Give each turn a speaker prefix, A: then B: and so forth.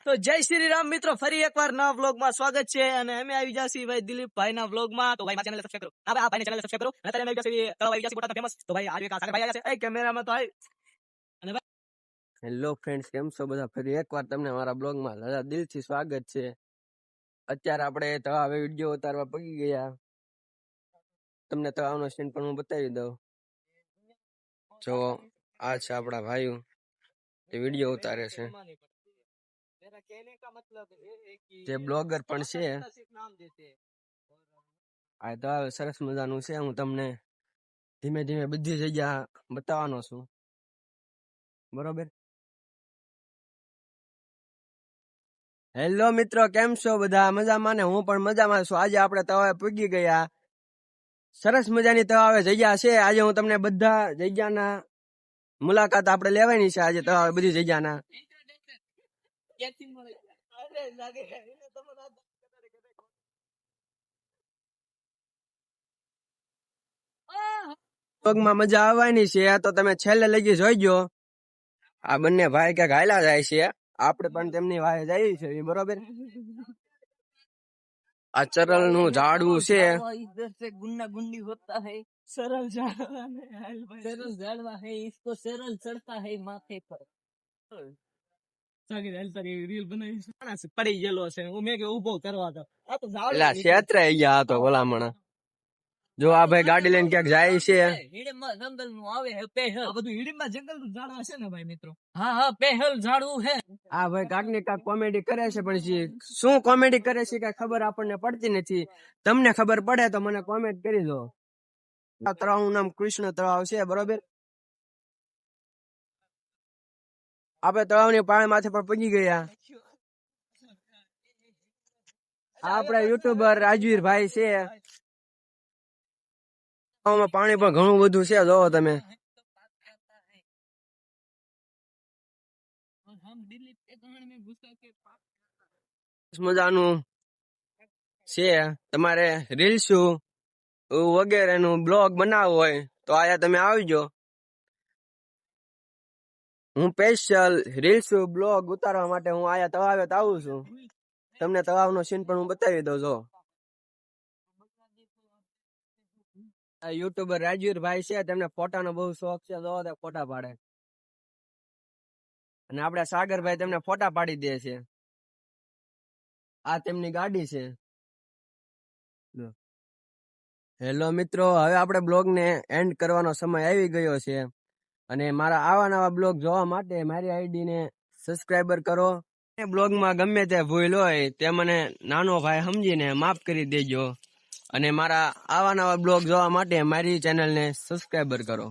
A: તો જય શ્રી રામ મિત્રો, ફરી એકવાર નવા વ્લોગમાં સ્વાગત છે અને અમે આવી ગયા છીએ ભાઈ દિલીપભાઈના વ્લોગમાં. તો ભાઈ ચેનલ સબસ્ક્રાઇબ કરો. આ ભાઈની ચેનલ સબસ્ક્રાઇબ કરો. અને અમે આવી ગયા છીએ તળાવ આવી ગયા છીએ બોટાદના ફેમસ. તો ભાઈ આજે સાગર ભાઈ આવ્યા છે. એ કેમેરામાં તો આવી. અને ભાઈ
B: હેલો ફ્રેન્ડ્સ, કેમ છો બધા? ફરી એકવાર તમને મારા બ્લોગમાં દિલથી સ્વાગત છે. અત્યારે આપણે તળાવે વિડીયો ઉતારવા પગી ગયા. તમને તળાવનો સીન પણ હું બતાવી દઉં. જો આ છે આપણા ભાઈઓ, એ વિડીયો ઉતારે છે. જે બ્લોગર પણ છે. આ તળાવ સરસ મજાનું છે. હું તમને ધીમે ધીમે બધી જગ્યા બતાવવાનો છું, બરોબર? હેલો મિત્રો, કેમ છો બધા? મજામાં ને? હું પણ મજામાં છું. આજે આપણે તળાવે પૂગી ગયા. સરસ મજાની તળાવે જગ્યા છે. આજે હું તમને બધા જગ્યાના મુલાકાત આપણે લેવાની છે. આજે તળાવે બધી જગ્યાના પગમાં મજા આવવાની છે. તો તમે છેલ્લે લગી જોઈજો. આ બંને ભાઈ ક્યાંક હાલ્યા જાય છે, આપણે પણ તેમની વાહે જઈએ છીએ, બરોબર? આ ચરલ નું ઝાડવું છે.
A: गुन्ना गुंडी होता है, सरल झाड़वा है, इसको सरल चढ़ता है माथे पर. રીલ બનાવી પડી ગયેલો છે. હું મેં કે ઉભો કરવા દો. આ તો
B: એટલે ક્ષેત્ર ગયા હતો ભલામણ. જો આ ભાઈ ગાડી લઈને ક્યાંક જાય છે.
A: હીડીમાં જંગલ નું આવે છે પહેલ. આ બધું હીડીમાં જંગલ નું ઝાડવા છે ને ભાઈ મિત્રો. હા પહેલ ઝાડવું છે.
B: આ ભાઈ કાંક ને કાંક કોમેડી કરે છે, પણ શું કોમેડી કરે છે કઈ ખબર આપણને પડતી નથી. તમને ખબર પડે તો મને કોમેન્ટ કરી દો. આ તળાવનું નામ કૃષ્ણ તળાવ છે, બરોબર? આપણે તળાવની પાણી માથે પણ પગી ગયા. આપડા યુટ્યુબર રાજવીરભાઈ છે. પાણી પણ ઘણું બધું છે, જોવો તમે. મજાનું છે. તમારે રીલ્સ વગેરે નું બ્લોગ બનાવવું હોય તો આયા તમે આવજો. હું સ્પેશિયલ રીલ્સ બ્લોગ ઉતારવા માટે હું આયા તળાવે આવું છું. તમને તળાવનો સીન પણ હું બતાવી દઉં. જો યુટ્યુબર રાજવીરભાઈ છે, તેમને ફોટાનો બહુ શોખ છે. જો ફોટા પાડે. અને આપડા સાગરભાઈ તેમને ફોટા પાડી દે છે. આ તેમની ગાડી છે. હેલો મિત્રો, હવે આપણે બ્લોગ ને એન્ડ કરવાનો સમય આવી ગયો છે. અને મારા આવા નવા બ્લોગ જોવા માટે મારી આઈડી ને સબસ્ક્રાઈબર કરો. બ્લોગમાં ગમે તે ભૂલ હોય તે મને નાનો ભાઈ સમજીને માફ કરી દેજો. અને મારા આવા નવા બ્લોગ જોવા માટે મારી ચેનલને સબસ્ક્રાઈબર કરો.